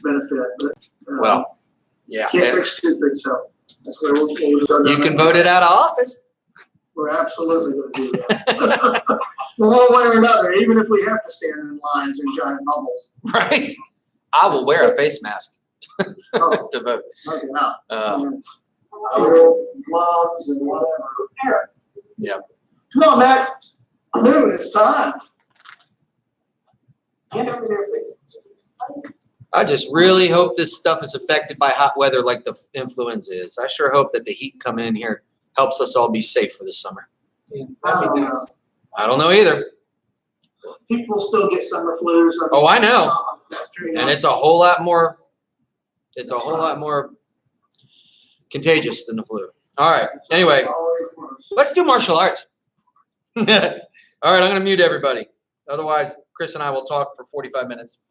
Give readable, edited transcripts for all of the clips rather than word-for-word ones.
benefit. But, well, yeah. Can't fix stupid, so that's where we'll You can vote it out of office. We're absolutely going to do that. One way or another, even if we have to stand in lines in giant bubbles. Right. I will wear a face mask to vote. Okay, now. Gloves and whatever. Yeah. Come on, Matt. I'm moving. It's time. I just really hope this stuff is affected by hot weather like the influenza is. I sure hope that the heat coming in here helps us all be safe for the summer. Yeah, that'd be nice. I don't know either. People still get summer flus. Oh, I know. That's true. And it's a whole lot more, contagious than the flu. All right. Anyway, let's do martial arts. All right. I'm going to mute everybody. Otherwise, Chris and I will talk for 45 minutes.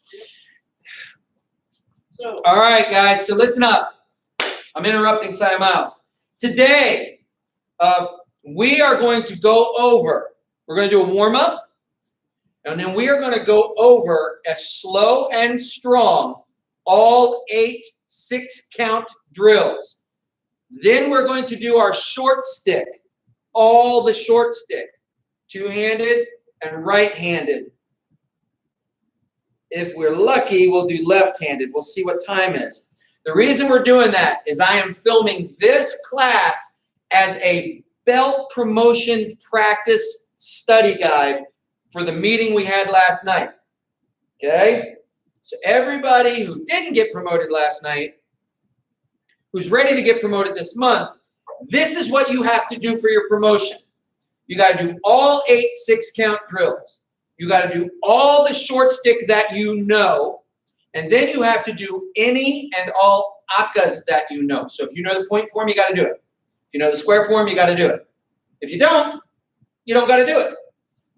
So, All right, guys. So listen up. I'm interrupting Cy Miles. Today, we are going to go over, we're going to do a warm-up, and then we are going to go over as slow and strong all 8 6-count drills. Then we're going to do our short stick, all the short stick, two-handed and right-handed. If we're lucky, we'll do left-handed. We'll see what time is. The reason we're doing that is I am filming this class as a belt promotion practice study guide for the meeting we had last night. Okay? So everybody who didn't get promoted last night, who's ready to get promoted this month, this is what you have to do for your promotion. You got to do all 8 6-count drills. You got to do all the short stick that you know. And then you have to do any and all akas that you know. So if you know the point form, you got to do it. If you know the square form, you got to do it. If you don't got to do it.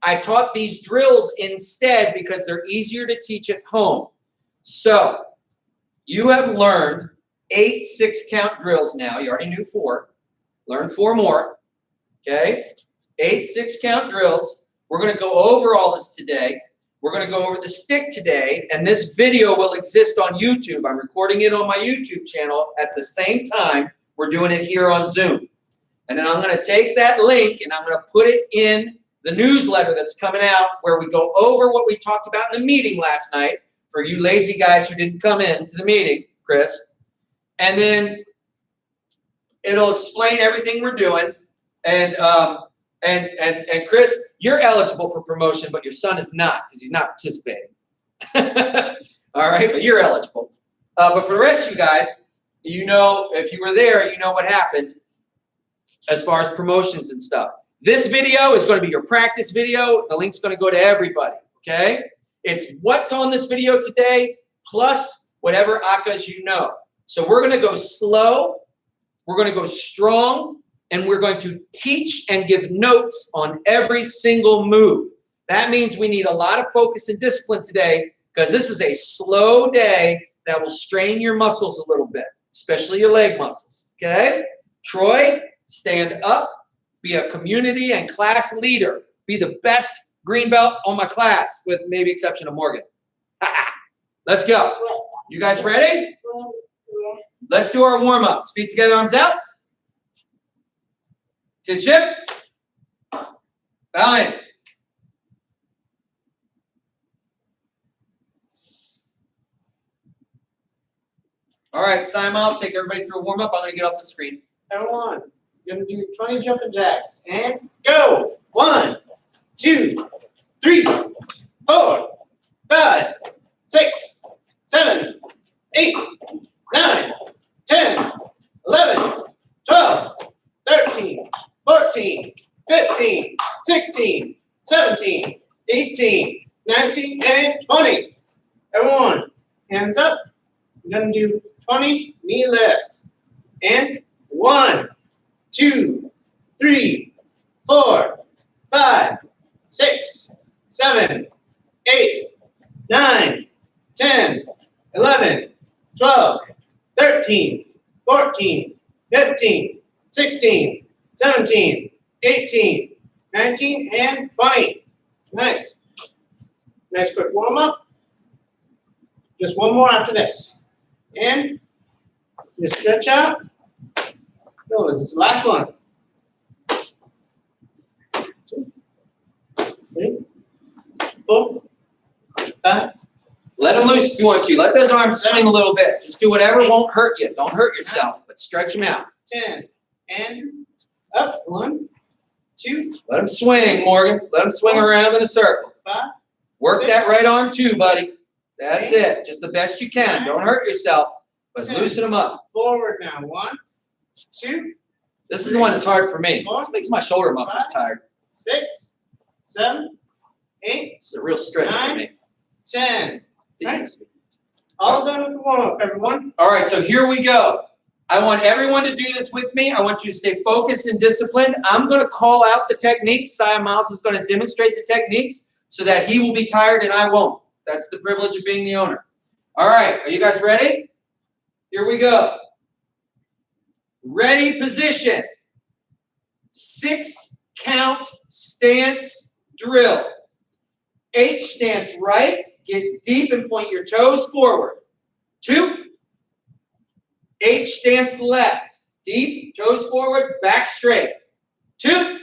I taught these drills instead because they're easier to teach at home. So you have learned 8 6-count drills now. You already knew 4. Learn 4 more. Okay? 8 6-count drills. We're going to go over all this today. We're going to go over the stick today, and this video will exist on YouTube. I'm recording it on my YouTube channel at the same time we're doing it here on Zoom. And then I'm going to take that link and I'm going to put it in the newsletter that's coming out where we go over what we talked about in the meeting last night for you lazy guys who didn't come in to the meeting, Chris. And then it'll explain everything we're doing. And Chris, you're eligible for promotion, but your son is not because he's not participating. All right, but you're eligible. But for the rest of you guys, you know, if you were there, you know what happened as far as promotions and stuff. This video is going to be your practice video. The link's going to go to everybody, okay? It's what's on this video today plus whatever akas you know. So we're going to go slow, we're going to go strong, and we're going to teach and give notes on every single move. That means we need a lot of focus and discipline today because this is a slow day that will strain your muscles a little bit, especially your leg muscles, okay? Troy, stand up, be a community and class leader. Be the best green belt on my class with maybe exception of Morgan. Let's go. You guys ready? Let's do our warm-ups. Feet together, arms out. Chin chip. Bow in. All right, Cy Miles, take everybody through a warm-up. I'm going to get off the screen. everyone, you're going to do 20 jumping jacks. And go. 1, 2, 3, 4, 5, 6, 7, 8, 9, 10, 11, 12, 13, 14, 15, 16, 17, 18, 19, and 20. Everyone, hands up. You're going to do 20 knee lifts. And 1, 2, 3, 4, 5, 6, 7, 8, 9, 10, 11, 12, 13, 14, 15, 16, 17, 18, 19, and 20. Nice. Nice quick warm up. Just one more after this. And you stretch out. No, this is the last one. 2, 3, 4, 5. Let them loose if you want to. Let those arms swing a little bit. Just do whatever won't hurt you. Don't hurt yourself, but stretch them out. 10. And up. 1, 2, Let them swing, Morgan. Let them swing around in a circle. 5. Work 6. that right arm too, buddy. That's it. Just the best you can. Don't hurt yourself, but 10. loosen them up. Forward now. 1, 2, This is the one that's hard for me. This makes my shoulder muscles tired. 6, 7, 8, It's a real stretch for 9. me. 10. Right. All done with the warm-up, everyone. All right, so here we go. I want everyone to do this with me. I want you to stay focused and disciplined. I'm going to call out the techniques. Sia Miles is going to demonstrate the techniques so that he will be tired and I won't. That's the privilege of being the owner. All right, are you guys ready? Here we go. Ready, position. 6 count stance drill. H stance right. Get deep and point your toes forward. 2. H stance left. Deep, toes forward, back straight. 2.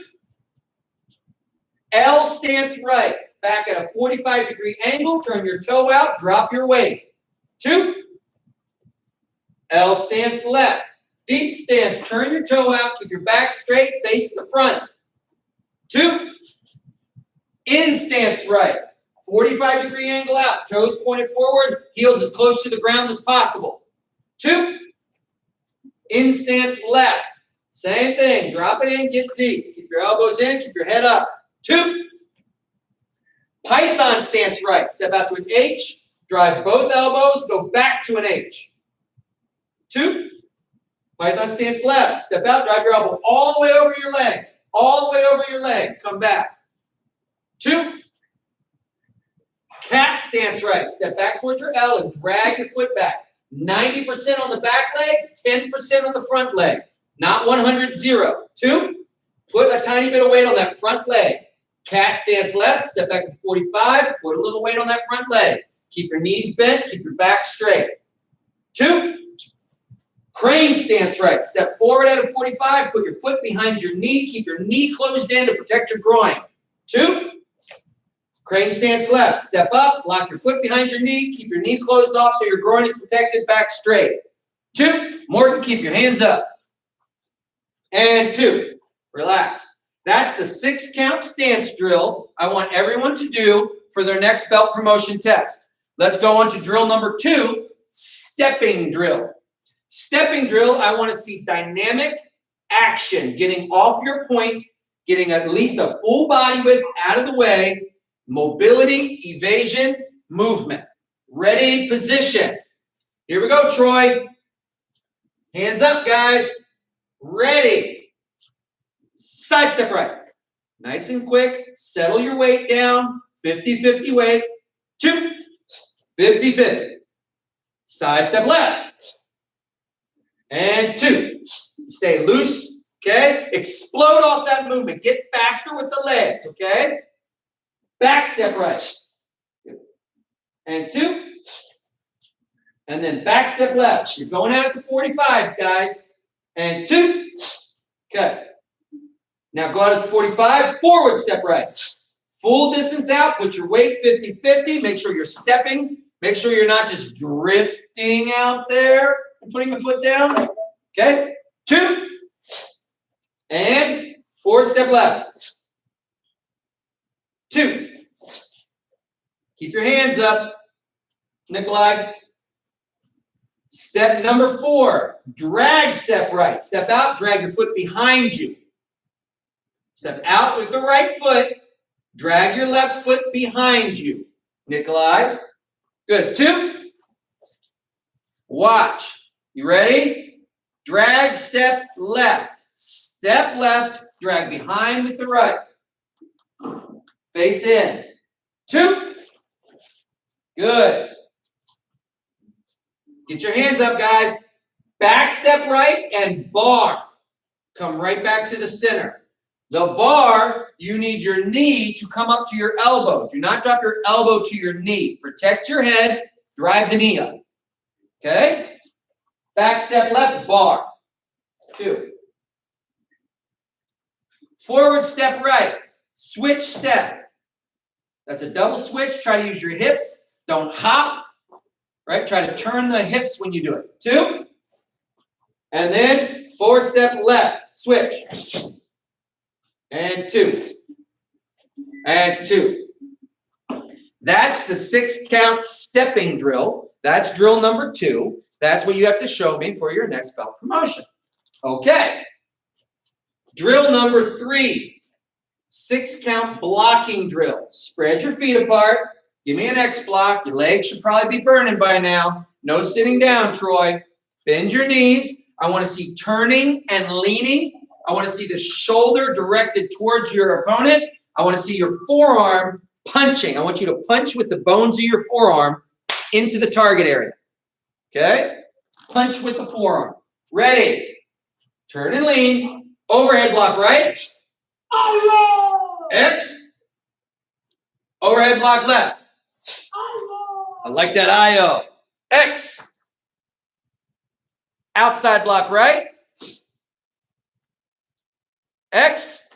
L stance right. Back at a 45-degree angle. Turn your toe out. Drop your weight. 2. L stance left. Deep stance. Turn your toe out. Keep your back straight. Face the front. 2. In stance right. 45-degree angle out. Toes pointed forward. Heels as close to the ground as possible. 2. In stance left. Same thing. Drop it in. Get deep. Keep your elbows in. Keep your head up. 2. Python stance right. Step out to an H. Drive both elbows. Go back to an H. 2. Python stance left. Step out. Drive your elbow all the way over your leg. All the way over your leg. Come back. 2. Cat stance right. Step back towards your L and drag your foot back. 90% on the back leg, 10% on the front leg. Not 100-0. 2. Put a tiny bit of weight on that front leg. Cat stance left. Step back to 45. Put a little weight on that front leg. Keep your knees bent. Keep your back straight. 2. Crane stance right. Step forward at a 45. Put your foot behind your knee. Keep your knee closed in to protect your groin. 2. Crane stance left. Step up. Lock your foot behind your knee. Keep your knee closed off so your groin is protected. Back straight. 2. Morgan, keep your hands up. And 2. Relax. That's the 6 count stance drill I want everyone to do for their next belt promotion test. Let's go on to drill number 2, stepping drill. Stepping drill, I want to see dynamic action, getting off your point, getting at least a full body width out of the way, mobility, evasion, movement. Ready, position. Here we go, Troy. Hands up, guys. Ready. Side step right. Nice and quick. Settle your weight down. 50-50 weight. 2. 50-50. Side step left. And 2. Stay loose, okay? Explode off that movement. Get faster with the legs, okay? Back step right. And 2. And then back step left. You're going out at the 45s, guys. And 2. Okay. Now go out at the 45. Forward step right. Full distance out. Put your weight 50-50. Make sure you're stepping. Make sure you're not just drifting out there and putting the foot down. Okay. 2. And forward step left. 2. Keep your hands up, Nikolai. Step number 4, drag step right. Step out, drag your foot behind you. Step out with the right foot, drag your left foot behind you. Nikolai. Good. 2. Watch. You ready? Drag step left. Step left, drag behind with the right. Face in. 2. Good. Get your hands up, guys. Back step right and bar. Come right back to the center. The bar, you need your knee to come up to your elbow. Do not drop your elbow to your knee. Protect your head. Drive the knee up. Okay? Back step left, bar. 2. Forward step right. Switch step. That's a double switch. Try to use your hips. Don't hop. Right? Try to turn the hips when you do it. 2. And then forward step left. Switch. And 2. And 2. That's the 6 count stepping drill. That's drill number 2. That's what you have to show me for your next belt promotion. Okay. Drill number 3. 6 count blocking drill. Spread your feet apart. Give me an X block. Your legs should probably be burning by now. No sitting down, Troy. Bend your knees. I want to see turning and leaning. I want to see the shoulder directed towards your opponent. I want to see your forearm punching. I want you to punch with the bones of your forearm into the target area. Okay? Punch with the forearm. Ready. Turn and lean. Overhead block right. X. Overhead block left. I like that IO. X. Outside block right. X.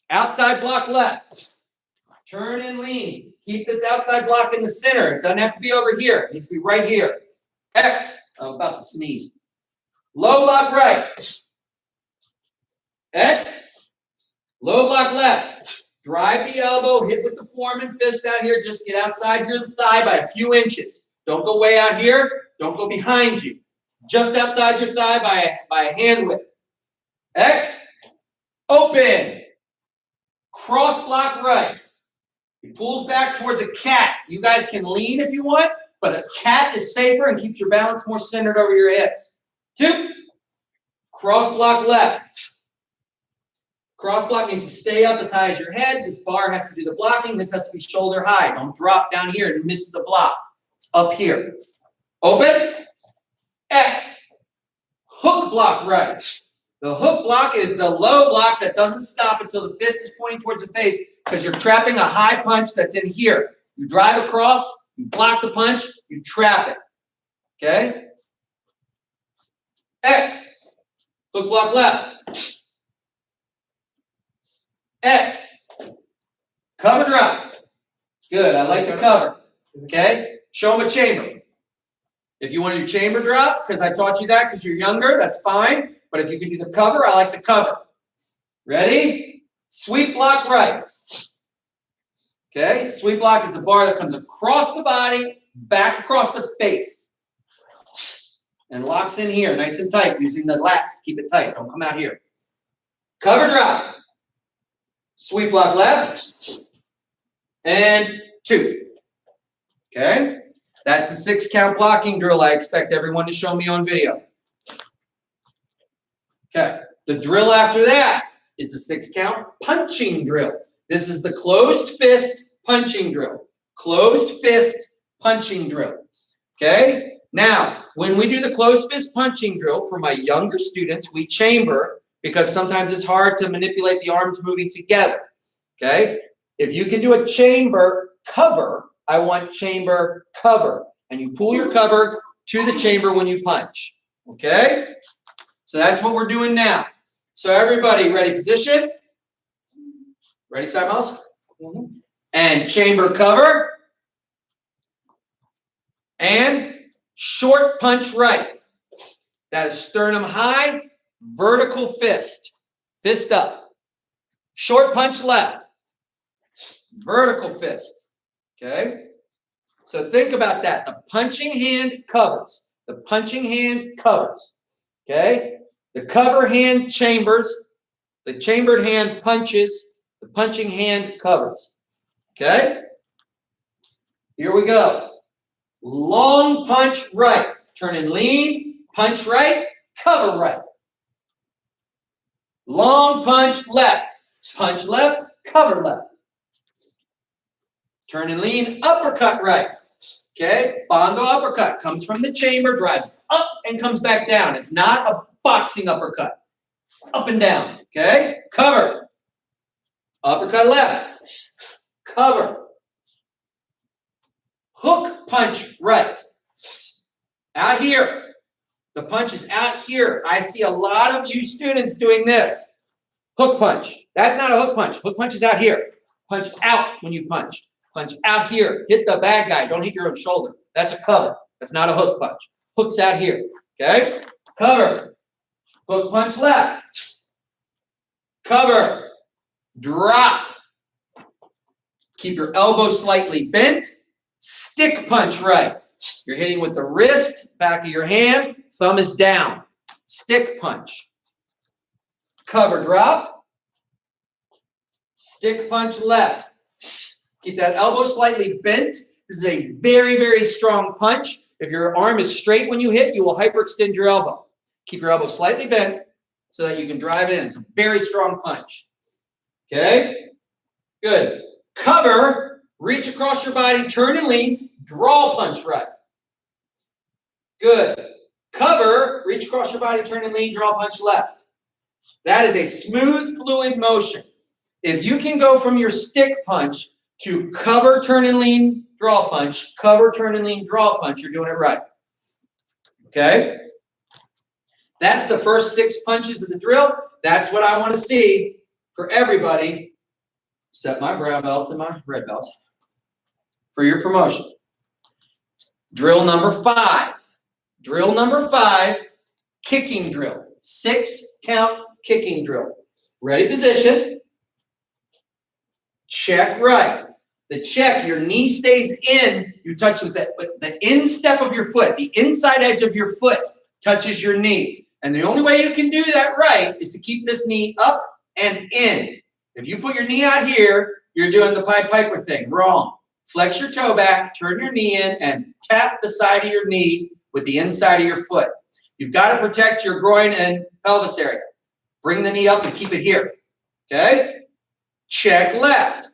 Outside block left. Turn and lean. Keep this outside block in the center. It doesn't have to be over here. It needs to be right here. X. I'm about to sneeze. Low block right. X. Low block left. Drive the elbow. Hit with the forearm and fist out here. Just get outside your thigh by a few inches. Don't go way out here. Don't go behind you. Just outside your thigh by a hand width. X. Open. Cross block right. He pulls back towards a cat. You guys can lean if you want, but a cat is safer and keeps your balance more centered over your hips. 2. Cross block left. Cross block needs to stay up as high as your head. This bar has to do the blocking. This has to be shoulder high. Don't drop down here and miss the block. It's up here. Open. X. Hook block right. The hook block is the low block that doesn't stop until the fist is pointing towards the face because you're trapping a high punch that's in here. You drive across, you block the punch, you trap it. Okay? X. Hook block left. X. Cover drop. Good. I like the cover. Okay? Show them a chamber. If you want to do chamber drop, because I taught you that because you're younger, that's fine. But if you can do the cover, I like the cover. Ready? Sweep block right. Okay? Sweep block is a bar that comes across the body, back across the face. And locks in here, nice and tight, using the lats to keep it tight. Don't come out here. Cover drop. Sweep block left. And 2. Okay? That's the 6 count blocking drill I expect everyone to show me on video. Okay. The drill after that is the 6 count punching drill. This is the closed fist punching drill. Closed fist punching drill. Okay? Now, when we do the closed fist punching drill for my younger students, we chamber because sometimes it's hard to manipulate the arms moving together. Okay? If you can do a chamber cover, I want chamber cover. And you pull your cover to the chamber when you punch. Okay? So that's what we're doing now. So everybody, ready position? Ready, side mouse? Mm-hmm. And chamber cover. And short punch right. That is sternum high, vertical fist. Fist up. Short punch left. Vertical fist. Okay? So think about that. The punching hand covers. The punching hand covers. Okay? The cover hand chambers. The chambered hand punches. The punching hand covers. Okay? Here we go. Long punch right. Turn and lean. Punch right. Cover right. Long punch left. Punch left. Cover left. Turn and lean. Uppercut right. Okay? Bondo uppercut. Comes from the chamber. Drives up and comes back down. It's not a boxing uppercut. Up and down. Okay? Cover. Uppercut left. Cover. Hook punch right. Out here. The punch is out here. I see a lot of you students doing this. Hook punch. That's not a hook punch. Hook punch is out here. Punch out when you punch. Punch out here. Hit the bad guy. Don't hit your own shoulder. That's a cover. That's not a hook punch. Hook's out here. Okay? Cover. Hook punch left. Cover. Drop. Keep your elbow slightly bent. Stick punch right. You're hitting with the wrist, back of your hand. Thumb is down. Stick punch. Cover drop. Stick punch left. Keep that elbow slightly bent. This is a very, very strong punch. If your arm is straight when you hit, you will hyperextend your elbow. Keep your elbow slightly bent so that you can drive it in. It's a very strong punch. Okay? Good. Cover, reach across your body, turn and lean, draw punch right. Good. Cover, reach across your body, turn and lean, draw punch left. That is a smooth, fluid motion. If you can go from your stick punch to cover, turn and lean, draw punch, cover, turn and lean, draw punch, you're doing it right. Okay? That's the first 6 punches of the drill. That's what I want to see for everybody, except my brown belts and my red belts, for your promotion. Drill number 5. Drill number 5, kicking drill. 6 count kicking drill. Ready position. Check right. The check, your knee stays in. You touch with the instep of your foot. The inside edge of your foot touches your knee. And the only way you can do that right is to keep this knee up and in. If you put your knee out here, you're doing the Pied Piper thing. Wrong. Flex your toe back, turn your knee in, and tap the side of your knee with the inside of your foot. You've got to protect your groin and pelvis area. Bring the knee up and keep it here. Okay? Check left.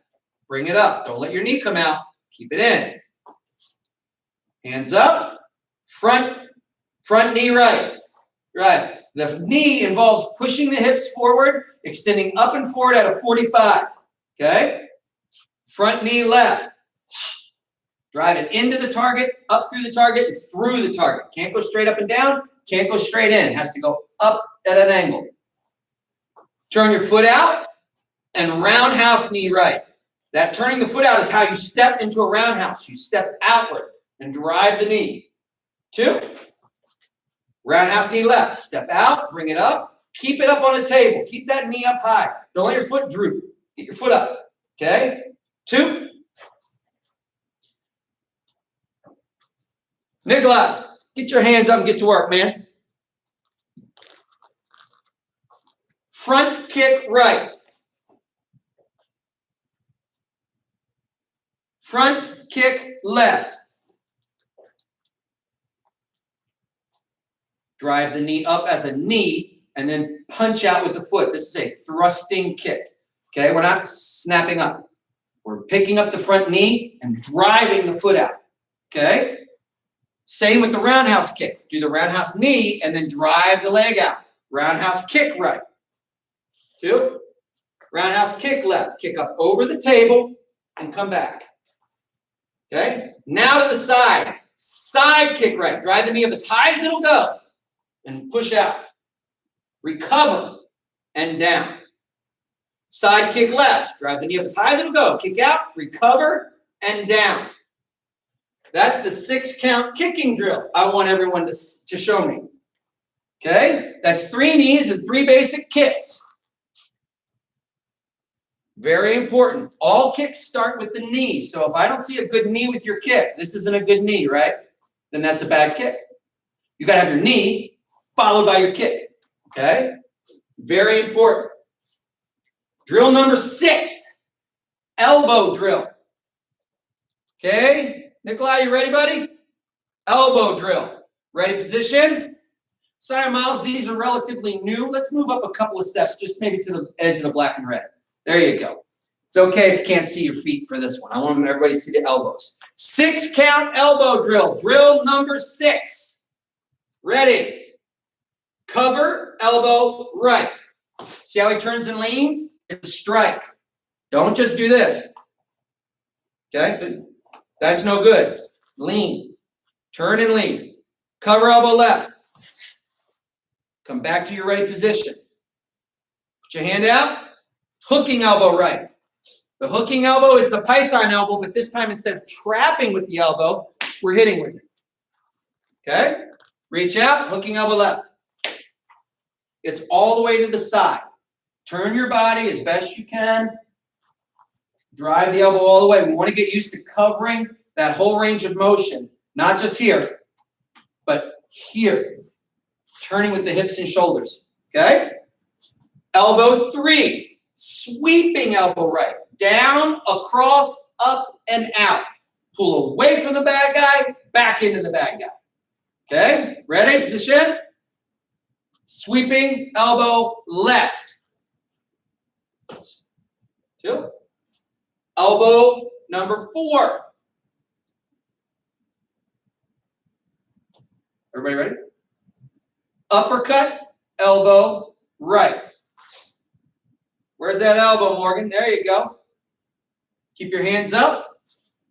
Bring it up. Don't let your knee come out. Keep it in. Hands up. Front knee right. Right. The knee involves pushing the hips forward, extending up and forward at a 45. Okay? Front knee left. Drive it into the target, up through the target, and through the target. Can't go straight up and down. Can't go straight in. It has to go up at an angle. Turn your foot out and roundhouse knee right. That turning the foot out is how you step into a roundhouse. You step outward and drive the knee. 2. Roundhouse knee left. Step out, bring it up. Keep it up on a table. Keep that knee up high. Don't let your foot droop. Get your foot up. Okay? 2. Nikolai, get your hands up and get to work, man. Front kick right. Front kick left. Drive the knee up as a knee and then punch out with the foot. This is a thrusting kick. Okay, we're not snapping up. We're picking up the front knee and driving the foot out. Okay? Same with the roundhouse kick. Do the roundhouse knee and then drive the leg out. Roundhouse kick right. 2. Roundhouse kick left. Kick up over the table and come back. Okay? Now to the side. Side kick right. Drive the knee up as high as it'll go and push out. Recover and down. Side kick left. Drive the knee up as high as it'll go. Kick out, recover, and down. That's the 6 count kicking drill I want everyone to show me. Okay? That's 3 knees and 3 basic kicks. Very important. All kicks start with the knee. So if I don't see a good knee with your kick, this isn't a good knee, right? Then that's a bad kick. You got to have your knee followed by your kick. Okay? Very important. Drill number 6, elbow drill. Okay? Nikolai, you ready, buddy? Elbow drill. Ready position? Sorry, Miles, these are relatively new. Let's move up a couple of steps, just maybe to the edge of the black and red. There you go. It's okay if you can't see your feet for this one. I want everybody to see the elbows. 6 count elbow drill. Drill number 6. Ready? Cover, elbow, right. See how he turns and leans? It's a strike. Don't just do this. Okay? That's no good. Lean. Turn and lean. Cover elbow left. Come back to your ready position. Put your hand out. Hooking elbow right. The hooking elbow is the python elbow, but this time instead of trapping with the elbow, we're hitting with it. Okay? Reach out, hooking elbow left. It's all the way to the side. Turn your body as best you can. Drive the elbow all the way. We want to get used to covering that whole range of motion, not just here, but here. Turning with the hips and shoulders. Okay? Elbow 3. Sweeping elbow right. Down, across, up, and out. Pull away from the bad guy, back into the bad guy. Okay? Ready? Position. Sweeping elbow left. 2. Elbow number 4. Everybody ready? Uppercut, elbow right. Where's that elbow, Morgan? There you go. Keep your hands up.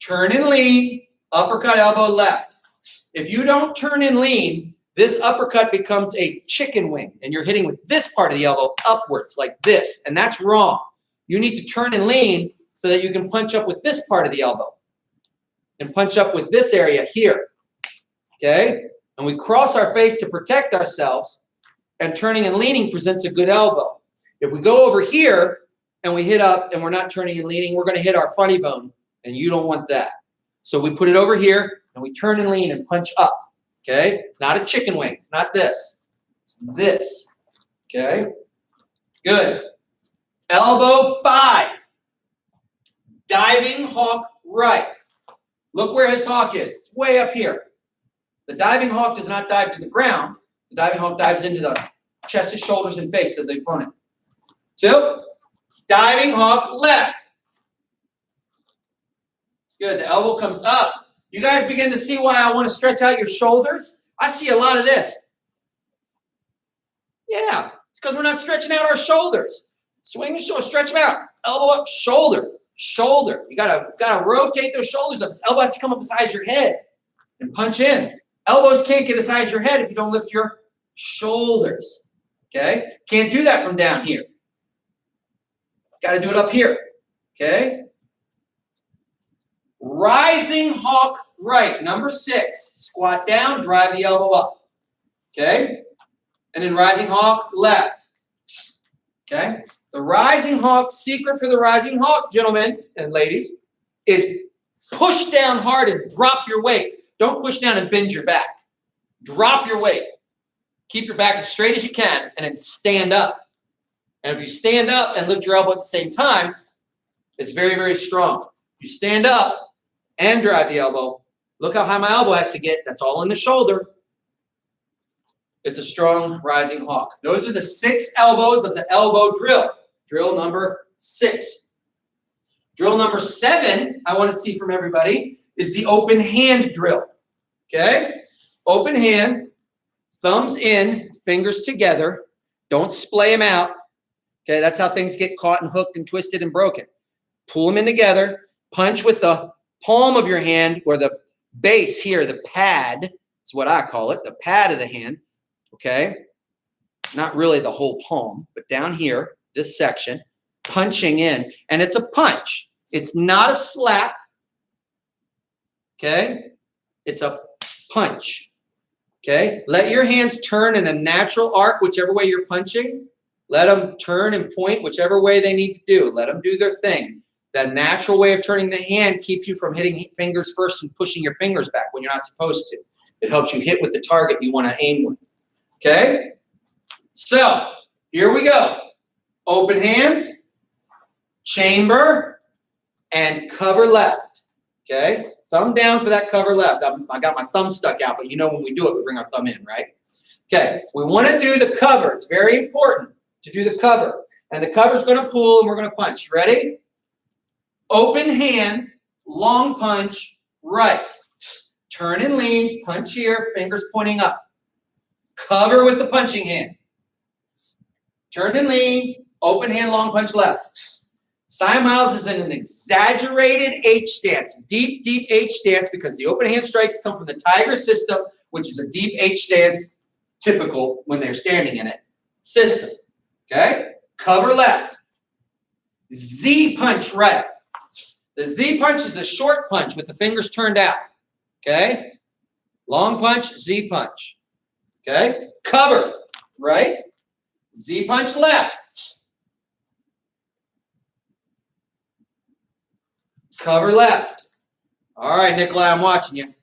Turn and lean. Uppercut, elbow left. If you don't turn and lean, this uppercut becomes a chicken wing, and you're hitting with this part of the elbow upwards like this, and that's wrong. You need to turn and lean so that you can punch up with this part of the elbow and punch up with this area here. Okay? And we cross our face to protect ourselves, and turning and leaning presents a good elbow. If we go over here and we hit up and we're not turning and leaning, we're going to hit our funny bone, and you don't want that. So we put it over here and we turn and lean and punch up. Okay? It's not a chicken wing. It's not this. It's this. Okay? Good. Elbow 5. Diving hawk right. Look where his hawk is. It's way up here. The diving hawk does not dive to the ground. The diving hawk dives into the chest, shoulders, and face of the opponent. 2. Diving hawk left. Good. The elbow comes up. You guys begin to see why I want to stretch out your shoulders? I see a lot of this. Yeah, it's because we're not stretching out our shoulders. Swing the shoulder, stretch them out. Elbow up, shoulder, shoulder. You gotta rotate those shoulders up. This elbow has to come up as high as your head and punch in. Elbows can't get as high as your head if you don't lift your shoulders. Okay? Can't do that from down here. Got to do it up here. Okay? Rising hawk right, number 6. Squat down, drive the elbow up. Okay? And then rising hawk left. Okay? The rising hawk, secret for the rising hawk, gentlemen and ladies, is push down hard and drop your weight. Don't push down and bend your back. Drop your weight. Keep your back as straight as you can and then stand up. And if you stand up and lift your elbow at the same time, it's very, very strong. If you stand up and drive the elbow, look how high my elbow has to get. That's all in the shoulder. It's a strong rising hawk. Those are the 6 elbows of the elbow drill. Drill number 6. Drill number 7, I want to see from everybody, is the open hand drill. Okay? Open hand, thumbs in, fingers together. Don't splay them out. Okay, that's how things get caught and hooked and twisted and broken. Pull them in together. Punch with the palm of your hand, or the base here, the pad, is what I call it, the pad of the hand. Okay? Not really the whole palm, but down here, this section, punching in. And it's a punch. It's not a slap. Okay? It's a punch. Okay? Let your hands turn in a natural arc, whichever way you're punching. Let them turn and point whichever way they need to do. Let them do their thing. That natural way of turning the hand keeps you from hitting fingers first and pushing your fingers back when you're not supposed to. It helps you hit with the target you want to aim with. Okay? So, here we go. Open hands, chamber, and cover left. Okay? Thumb down for that cover left. I got my thumb stuck out, but you know when we do it, we bring our thumb in, right? Okay, we want to do the cover. It's very important to do the cover. And the cover's going to pull, and we're going to punch. Ready? Open hand, long punch, right. Turn and lean, punch here, fingers pointing up. Cover with the punching hand. Turn and lean, open hand, long punch left. Cy Miles is in an exaggerated H stance, deep, deep H stance, because the open hand strikes come from the tiger system, which is a deep H stance, typical when they're standing in it, system. Okay? Cover left. Z punch right. The Z punch is a short punch with the fingers turned out. Okay? Long punch, Z punch. Okay? Cover right. Z punch left. Cover left. All right, Nikolai, I'm watching you.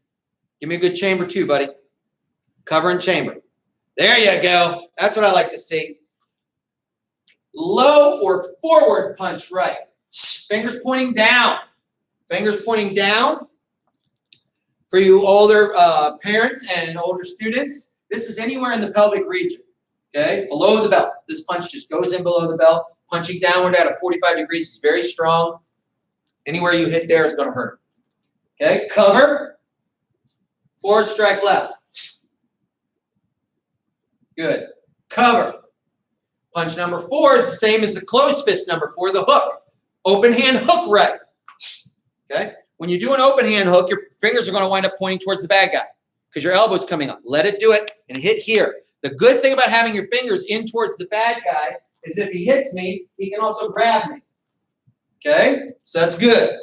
Give me a good chamber too, buddy. Cover and chamber. There you go. That's what I like to see. Low or forward punch right. Fingers pointing down. Fingers pointing down. For you older parents and older students, this is anywhere in the pelvic region. Okay, below the belt. This punch just goes in below the belt. Punching downward at a 45 degrees is very strong. Anywhere you hit there is going to hurt. Okay, cover. Forward strike left. Good. Cover. Punch number 4 is the same as the closed fist number 4, the hook. Open hand hook right. Okay? When you do an open hand hook, your fingers are going to wind up pointing towards the bad guy because your elbow's coming up. Let it do it and hit here. The good thing about having your fingers in towards the bad guy is if he hits me, he can also grab me. Okay? So that's good.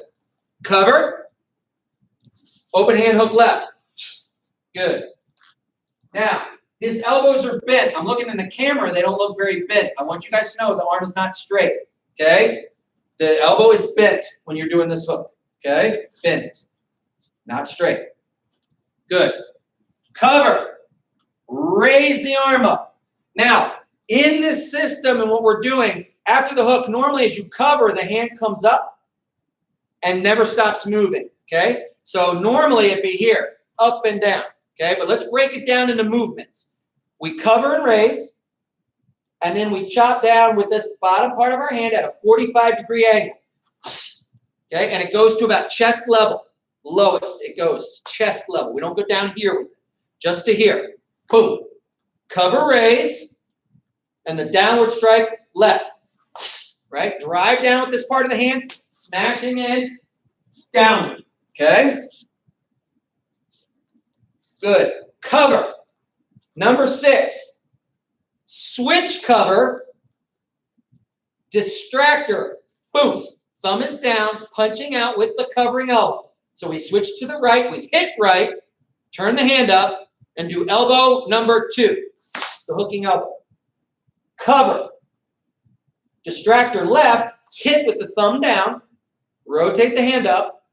Cover. Open hand hook left. Good. Now, his elbows are bent. I'm looking in the camera. They don't look very bent. I want you guys to know the arm is not straight. Okay? The elbow is bent when you're doing this hook. Okay? Bent. Not straight. Good. Cover. Raise the arm up. Now, in this system and what we're doing, after the hook, normally as you cover, the hand comes up and never stops moving. Okay? So normally it'd be here, up and down. Okay? But let's break it down into movements. We cover and raise, and then we chop down with this bottom part of our hand at a 45-degree angle. Okay? And it goes to about chest level. Lowest it goes, chest level. We don't go down here with it. Just to here. Boom. Cover, raise, and the downward strike left. Right? Drive down with this part of the hand, smashing in, downward. Okay? Good. Cover. Number 6. Switch cover. Distractor. Boom. Thumb is down, punching out with the covering elbow. So we switch to the right, we hit right, turn the hand up, and do elbow number 2. The hooking elbow. Cover. Distractor left, hit with the thumb down, rotate the hand up,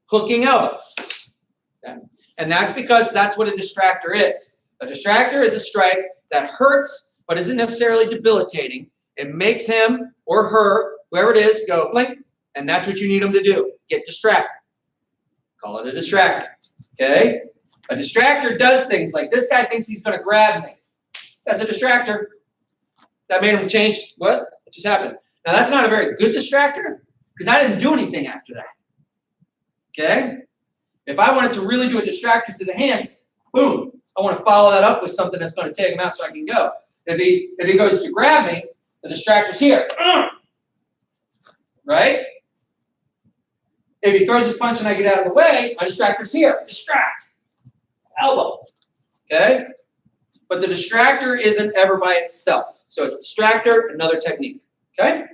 hooking elbow. Okay? And that's because that's what a distractor is. A distractor is a strike that hurts, but isn't necessarily debilitating. It makes him or her, whoever it is, go blink, and that's what you need them to do. Get distracted. Call it a distractor. Okay? A distractor does things like this guy thinks he's going to grab me. That's a distractor. That made him change. What just happened? Now, that's not a very good distractor because I didn't do anything after that. Okay? If I wanted to really do a distractor to the hand, boom, I want to follow that up with something that's going to take him out so I can go. If he goes to grab me, the distractor's here. Right? If he throws his punch and I get out of the way, my distractor's here. Distract. Elbow. Okay? But the distractor isn't ever by itself. So it's distractor, another technique. Okay?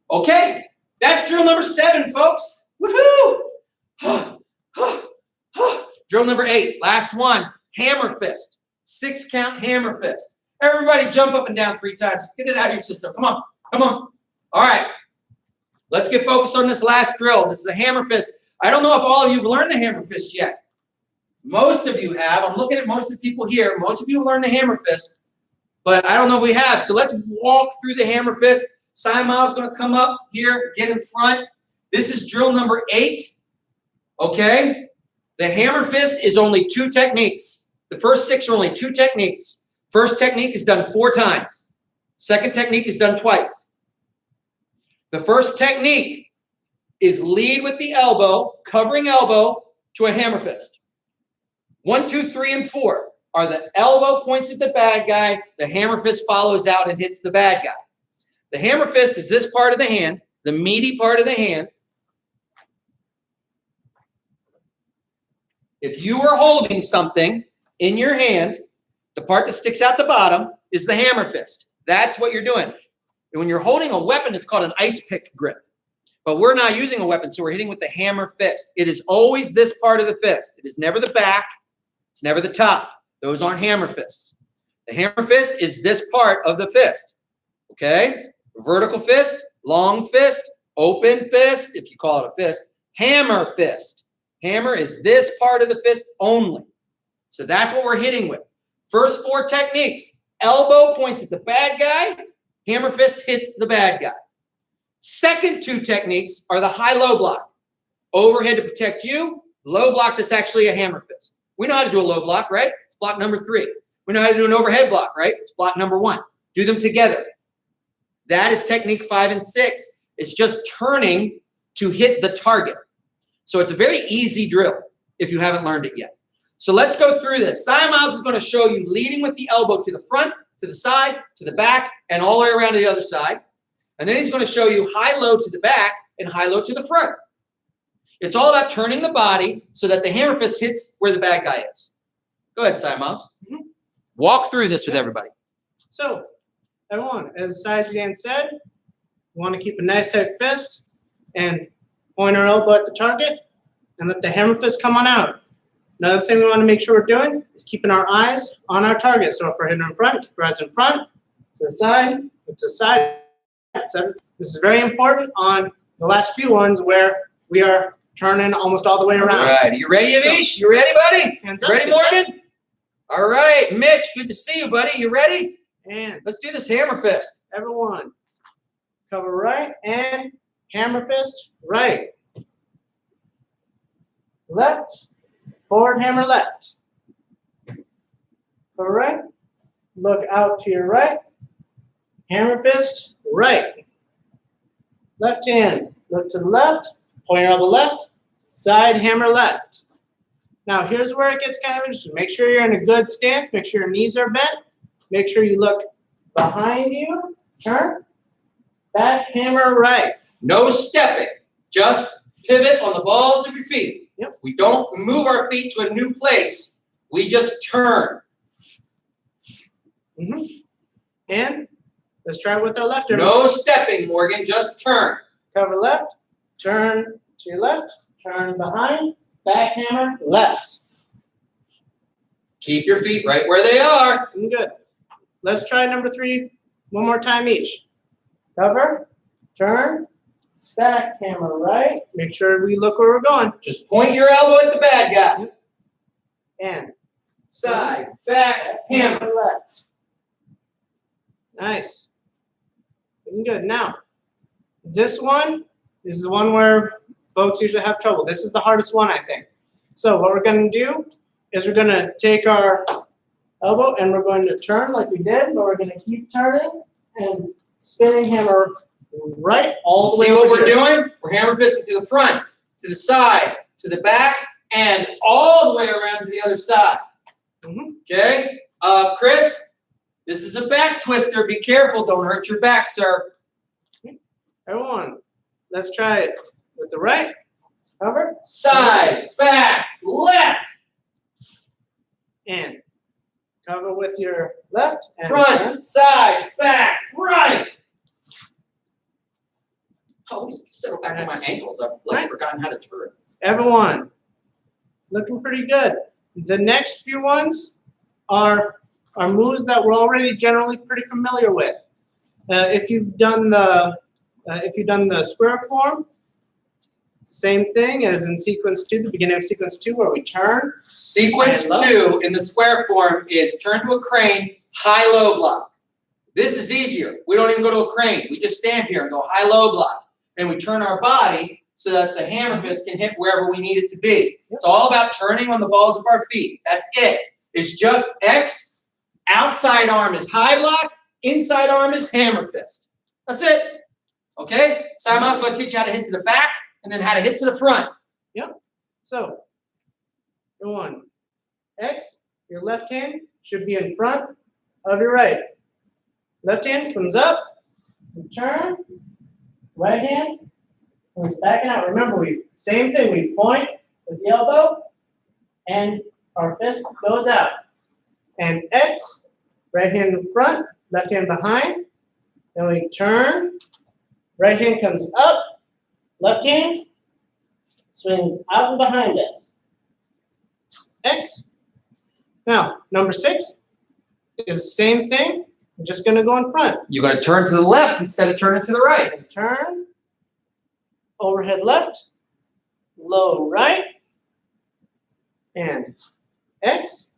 Okay. That's drill number 7, folks. Woohoo! Drill number 8. Last one. Hammer fist. 6 count hammer fist. Everybody jump up and down 3 times. Get it out of your system. Come on. Come on. All right. Let's get focused on this last drill. This is a hammer fist. I don't know if all of you have learned the hammer fist yet. Most of you have. I'm looking at most of the people here. Most of you have learned the hammer fist, but I don't know if we have. So let's walk through the hammer fist. Simon's going to come up here, get in front. This is drill number 8. Okay? The hammer fist is only 2 techniques. The first 6 are only 2 techniques. First technique is done 4 times. Second technique is done twice. The first technique is lead with the elbow, covering elbow to a hammer fist. 1, 2, 3, and 4 are the elbow points at the bad guy. The hammer fist follows out and hits the bad guy. The hammer fist is this part of the hand, the meaty part of the hand. If you were holding something in your hand, the part that sticks out the bottom is the hammer fist. That's what you're doing. And when you're holding a weapon, it's called an ice pick grip. But we're not using a weapon, so we're hitting with the hammer fist. It is always this part of the fist. It is never the back. It's never the top. Those aren't hammer fists. The hammer fist is this part of the fist. Okay? Vertical fist, long fist, open fist, if you call it a fist, hammer fist. Hammer is this part of the fist only. So that's what we're hitting with. First 4 techniques. Elbow points at the bad guy. Hammer fist hits the bad guy. Second 2 techniques are the high-low block. Overhead to protect you. Low block that's actually a hammer fist. We know how to do a low block, right? It's block number 3. We know how to do an overhead block, right? It's block number 1. Do them together. That is technique 5 and 6. It's just turning to hit the target. So it's a very easy drill if you haven't learned it yet. So let's go through this. Cy Miles is going to show you leading with the elbow to the front, to the side, to the back, and all the way around to the other side. And then he's going to show you high-low to the back and high-low to the front. It's all about turning the body so that the hammer fist hits where the bad guy is. Go ahead, Cy Miles. Walk through this with everybody. So, everyone, as Cy-Jan said, we want to keep a nice tight fist and point our elbow at the target and let the hammer fist come on out. Another thing we want to make sure we're doing is keeping our eyes on our target. So if we're hitting in front, keep our eyes in front, to the side, to the side, etc. This is very important on the last few ones where we are turning almost all the way around. All right. Are you ready, Avish? You ready, buddy? Hands You up, ready, hands up. Morgan? All right. Mitch, good to see you, buddy. You ready? And Let's do this hammer fist. everyone, cover right and hammer fist right. Left, forward hammer left. Cover right, look out to your right, hammer fist right. Left hand, look to the left, point your elbow left, side hammer left. Now here's where it gets kind of interesting. Make sure you're in a good stance, make sure your knees are bent, make sure you look behind you, turn, back hammer right. No stepping. Just pivot on the balls of your feet. Yep. We don't move our feet to a new place. We just turn. And let's try it with our left. No stepping, Morgan. Just turn. Cover left, turn to your left, turn behind, back hammer left. Keep your feet right where they are. Good. Let's try number 3 one more time each. Cover, turn, back hammer right. Make sure we look where we're going. Just point your elbow at the bad guy. And Side, back, hammer. left. Nice. Looking good. Now, this one is the one where folks usually have trouble. This is the hardest one, I think. So what we're going to do is we're going to take our elbow and we're going to turn like we did, but we're going to keep turning and spinning hammer right all the way See over what we're here. doing? We're hammer fisting to the front, to the side, to the back, and all the way around to the other side. Okay? Chris, this is a back twister. Be careful. Don't hurt your back, sir. Everyone, let's try it with the right. Cover. Side, back, left, And cover with your left. And front, side, back, right. Oh, settle back on my ankles. I've like forgotten how to turn. Everyone, looking pretty good. The next few ones are moves that we're already generally pretty familiar with. If you've done the square form, same thing as in sequence 2, the beginning of sequence 2, where we turn. Sequence And low. 2 in the square form is turn to a crane, high-low block. This is easier. We don't even go to a crane. We just stand here and go high-low block. And we turn our body so that the hammer fist can hit wherever we need it to be. It's all about turning on the balls of our feet. That's it. It's just X, outside arm is high block, inside arm is hammer fist. That's it. Okay? Simon's going to teach you how to hit to the back and then how to hit to the front. So, one, X, your left hand should be in front of your right. Left hand comes up, we turn, right hand comes back and out. Remember, same thing, we point with the elbow and our fist goes out. And X, right hand in front, left hand behind. Then we turn, right hand comes up, left hand swings out and behind us. X. Now, number 6 is the same thing. We're just going to go in front. You're going to turn to the left instead of turning to the right. And turn, overhead left, low right, and X.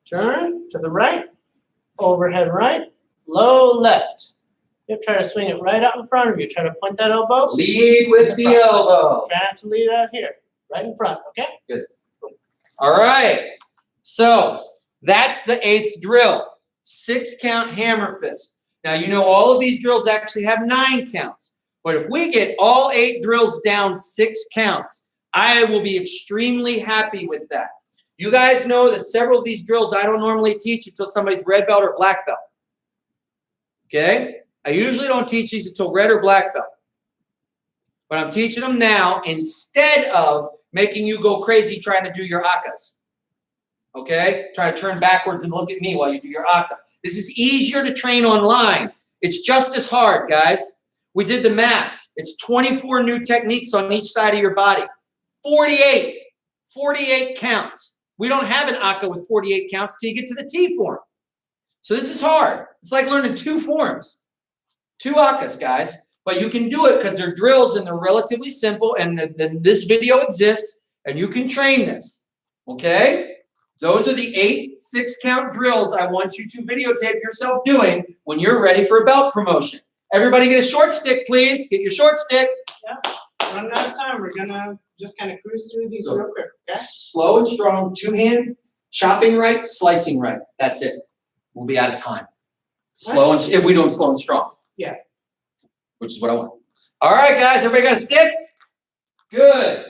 Turn to the right, overhead right, low left. You try to swing it right out in front of you. Try to point that elbow. Lead with the elbow. Try not to lead out here, right in front, okay? Good. All right. So that's the 8th drill. 6-count hammer fist. Now, you know all of these drills actually have 9 counts. But if we get all 8 drills down 6 counts, I will be extremely happy with that. You guys know that several of these drills I don't normally teach until somebody's red belt or black belt. Okay? I usually don't teach these until red or black belt. But I'm teaching them now instead of making you go crazy trying to do your akas. Okay? Try to turn backwards and look at me while you do your aka. This is easier to train online. It's just as hard, guys. We did the math. It's 24 new techniques on each side of your body. 48 counts. We don't have an aka with 48 counts till you get to the T form. So this is hard. It's like learning 2 forms. 2 akas, guys. But you can do it because they're drills and they're relatively simple, and this video exists and you can train this. Okay? Those are the 8 6-count drills I want you to videotape yourself doing when you're ready for a belt promotion. Everybody get a short stick, please. Get your short stick. Yeah. Running out of time. We're gonna just kind of cruise through these real quick, okay? Slow and strong, 2-hand, chopping right, slicing right. That's it. We'll be out of time. Slow and if we do them slow and strong. Yeah. Which is what I want. All right, guys, everybody got a stick? Good.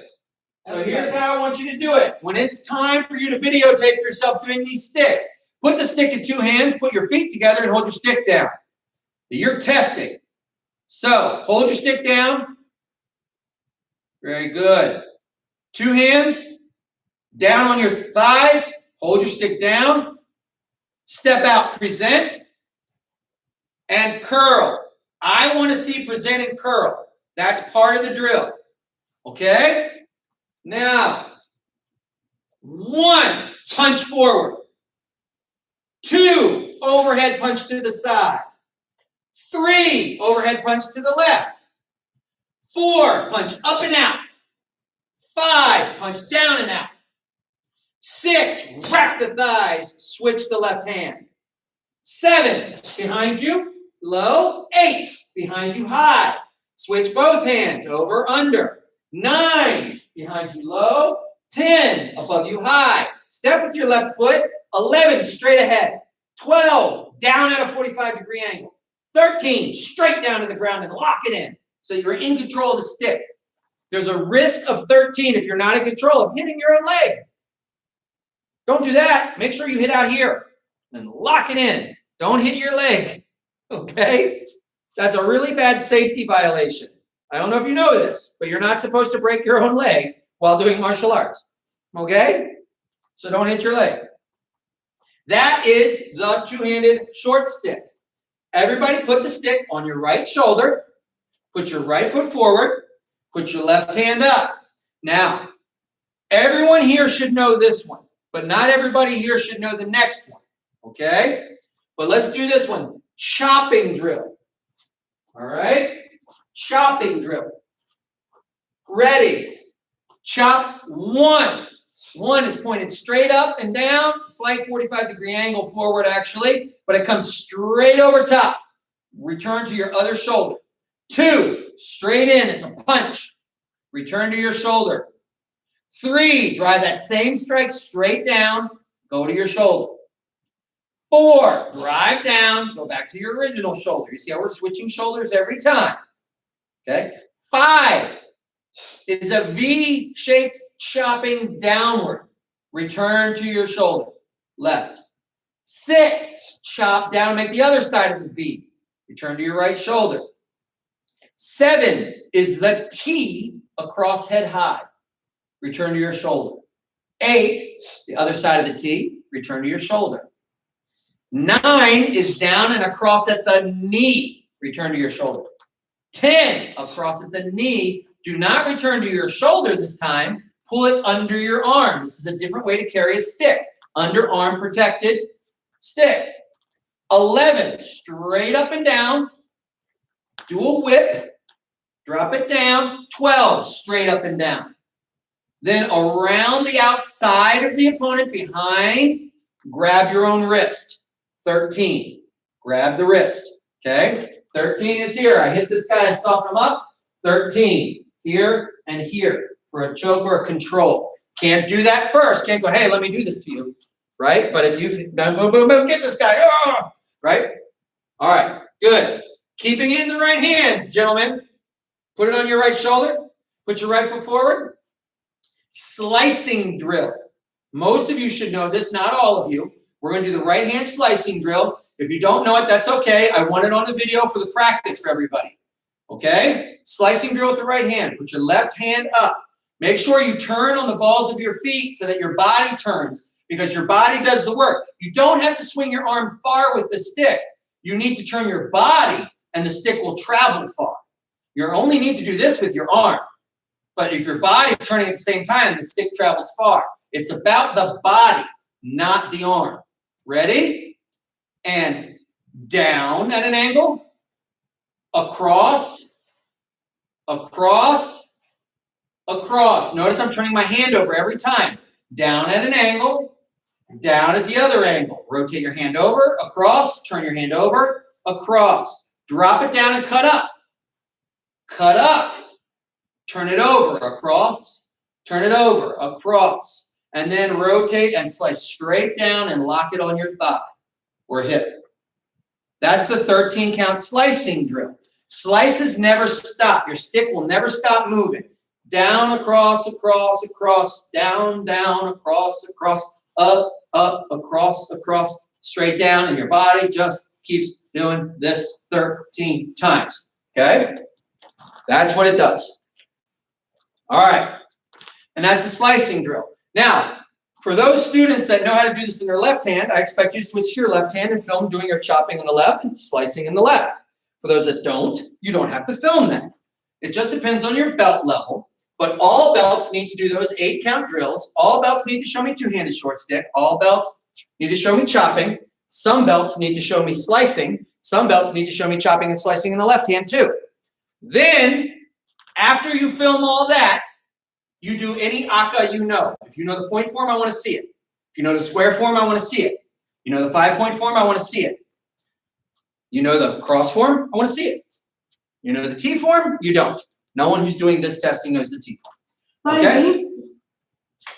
So here's how I want you to do it. When it's time for you to videotape yourself doing these sticks, put the stick in 2 hands, put your feet together, and hold your stick down. You're testing. So hold your stick down. Very good. 2 hands down on your thighs. Hold your stick down. Step out, present, and curl. I want to see present and curl. That's part of the drill. Okay? Now, 1, punch forward. 2, overhead punch to the side. 3, overhead punch to the left. 4, punch up and out. 5, punch down and out. 6, wrap the thighs, switch the left hand. 7, behind you, low. 8, behind you, high. Switch both hands, over, under. 9, behind you, low. 10, above you, high. Step with your left foot. 11, straight ahead. 12, down at a 45-degree angle. 13, straight down to the ground and lock it in. So you're in control of the stick. There's a risk of 13 if you're not in control of hitting your own leg. Don't do that. Make sure you hit out here and lock it in. Don't hit your leg. Okay? That's a really bad safety violation. I don't know if you know this, but you're not supposed to break your own leg while doing martial arts. Okay? So don't hit your leg. That is the 2-handed short stick. Everybody put the stick on your right shoulder. Put your right foot forward. Put your left hand up. Now, everyone here should know this one, but not everybody here should know the next one. Okay? But let's do this one. Chopping drill. All right? Chopping drill. Ready. Chop 1. 1 is pointed straight up and down, slight 45-degree angle forward actually, but it comes straight over top. Return to your other shoulder. 2, straight in, it's a punch. Return to your shoulder. 3, drive that same strike straight down, go to your shoulder. 4, drive down, go back to your original shoulder. You see how we're switching shoulders every time. Okay? 5 is a V-shaped chopping downward. Return to your shoulder. Left. 6, chop down, make the other side of the V. Return to your right shoulder. 7 is the T across head high. Return to your shoulder. 8, the other side of the T. return to your shoulder. 9 is down and across at the knee, return to your shoulder. 10, across at the knee, do not return to your shoulder this time, pull it under your arm. This is a different way to carry a stick. Underarm protected stick. 11, straight up and down, do a whip, drop it down. 12, straight up and down. Then around the outside of the opponent, behind, grab your own wrist. 13, grab the wrist, okay? 13 is here. I hit this guy and soften him up. 13, here and here for a choke or a control. Can't do that first. Can't go, hey, let me do this to you, right? But if you, boom, boom, boom, boom, get this guy, oh, right? All right, good. Keeping it in the right hand, gentlemen. Put it on your right shoulder. Put your right foot forward. Slicing drill. Most of you should know this, not all of you. We're going to do the right hand slicing drill. If you don't know it, that's okay. I want it on the video for the practice for everybody. Okay? Slicing drill with the right hand. Put your left hand up. Make sure you turn on the balls of your feet so that your body turns, because your body does the work. You don't have to swing your arm far with the stick. You need to turn your body and the stick will travel far. You only need to do this with your arm. But if your body is turning at the same time, the stick travels far. It's about the body, not the arm. Ready? And down at an angle, across, across, across. Notice I'm turning my hand over every time. Down at an angle, down at the other angle. Rotate your hand over, across, turn your hand over, across. Drop it down and cut up. Cut up. Turn it over, across, turn it over, across. And then rotate and slice straight down and lock it on your thigh or hip. That's the 13 count slicing drill. Slices never stop. Your stick will never stop moving. Down, across, across, across, down, down, across, across, up, across, across, straight down, and your body just keeps doing this 13 times. Okay? That's what it does. All right. And that's the slicing drill. Now, for those students that know how to do this in their left hand, I expect you to switch to your left hand and film doing your chopping in the left and slicing in the left. For those that don't, you don't have to film that. It just depends on your belt level. But all belts need to do those 8 count drills. All belts need to show me two-handed short stick. All belts need to show me chopping. Some belts need to show me slicing. Some belts need to show me chopping and slicing in the left hand too. Then, after you film all that, you do any aka you know. If you know the point form, I want to see it. If you know the square form, I want to see it. You know the 5-point form, I want to see it. You know the cross form, I want to see it. You know the T form, you don't. No one who's doing this testing knows the T form. Okay?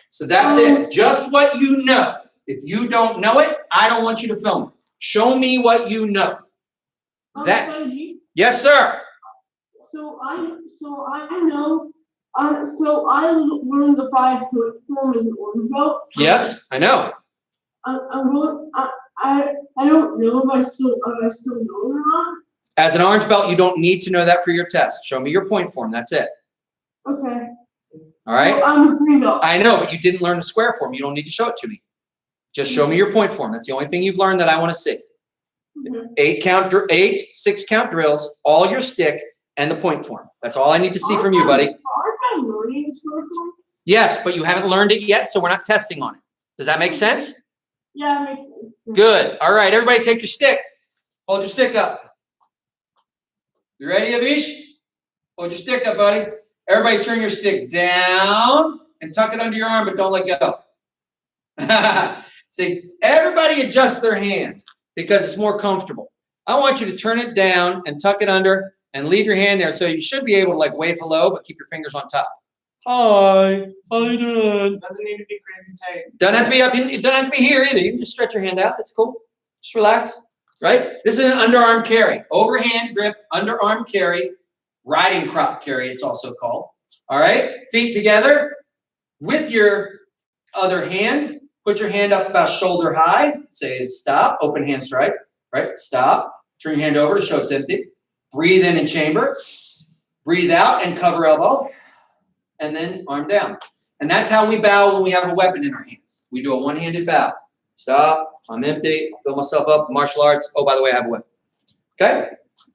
So that's it. Just what you know. If you don't know it, I don't want you to film it. Show me what you know. That's yes, sir. So I know. So I learned the 5-foot form as an orange belt. Yes, I know. I don't know if I still know or not. As an orange belt, you don't need to know that for your test. Show me your point form. That's it. Okay. All right? Well, I'm a green belt. I know, but you didn't learn the square form. You don't need to show it to me. Just show me your point form. That's the only thing you've learned that I want to see. Okay. 8 6-count drills, all your stick, and the point form. That's all I need to see from you, buddy. Aren't I learning the square form? Yes, but you haven't learned it yet, so we're not testing on it. Does that make sense? Yeah, it makes sense. Good. All right, everybody take your stick. Hold your stick up. You ready, Avish? Hold your stick up, buddy. Everybody turn your stick down and tuck it under your arm, but don't let go. See, everybody adjusts their hand because it's more comfortable. I want you to turn it down and tuck it under and leave your hand there. So you should be able to like wave hello, but keep your fingers on top. Hi, how you doing? Doesn't need to be crazy tight. Don't have to be up. It doesn't have to be here either. You can just stretch your hand out. That's cool. Just relax. Right? This is an underarm carry. Overhand grip, underarm carry, riding crop carry, it's also called. All right? Feet together with your other hand. Put your hand up about shoulder high. Say stop. Open hand strike. Right? Stop. Turn your hand over to show it's empty. Breathe in and chamber. Breathe out and cover elbow. And then arm down. And that's how we bow when we have a weapon in our hands. We do a one-handed bow. Stop. I'm empty. Fill myself up. Martial arts. Oh, by the way, I have a whip. Okay?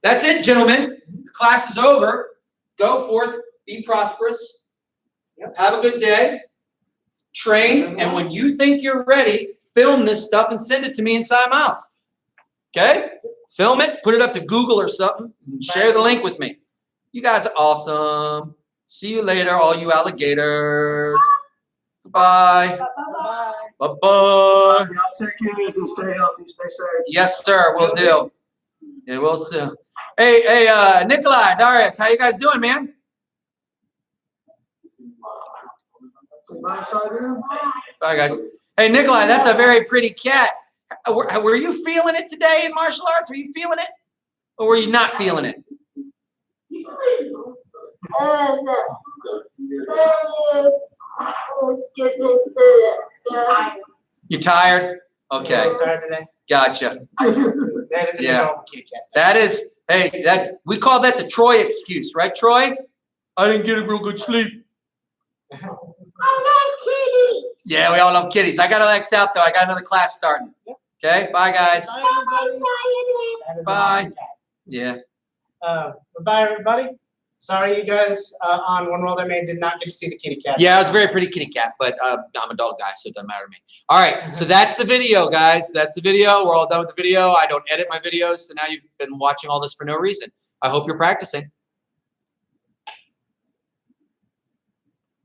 That's it, gentlemen. The class is over. Go forth. Be prosperous. Have a good day. Train. And when you think you're ready, film this stuff and send it to me inside my house. Okay? Film it. Put it up to Google or something. And share the link with me. You guys are awesome. See you later, all you alligators. Bye. Bye-bye. Bye-bye. Y'all take it easy, stay healthy, stay safe. Yes, sir. Will do. Yeah, we'll see. Hey, Nikolai, Darius, how you guys doing, man? Say bye, Sergeant. Bye, guys. Hey, Nikolai, that's a very pretty cat. Were you feeling it today in martial arts? Were you feeling it? Or were you not feeling it? You tired? Okay, Tired today? gotcha. That is a Yeah. normal kitty cat. That is, hey, we call that the Troy excuse, right, Troy? I didn't get a real good sleep. Yeah, we all love kitties. I gotta X out though. I got another class starting. Okay, bye guys. Bye, everybody. That is an Bye. awesome cat. Yeah. Bye, everybody. Sorry, you guys on One World I Made did not get to see the kitty cat. Yeah, it was a very pretty kitty cat, but I'm a dog guy, so it doesn't matter to me. All right, so that's the video, guys. That's the video. We're all done with the video. I don't edit my videos, so now you've been watching all this for no reason. I hope you're practicing.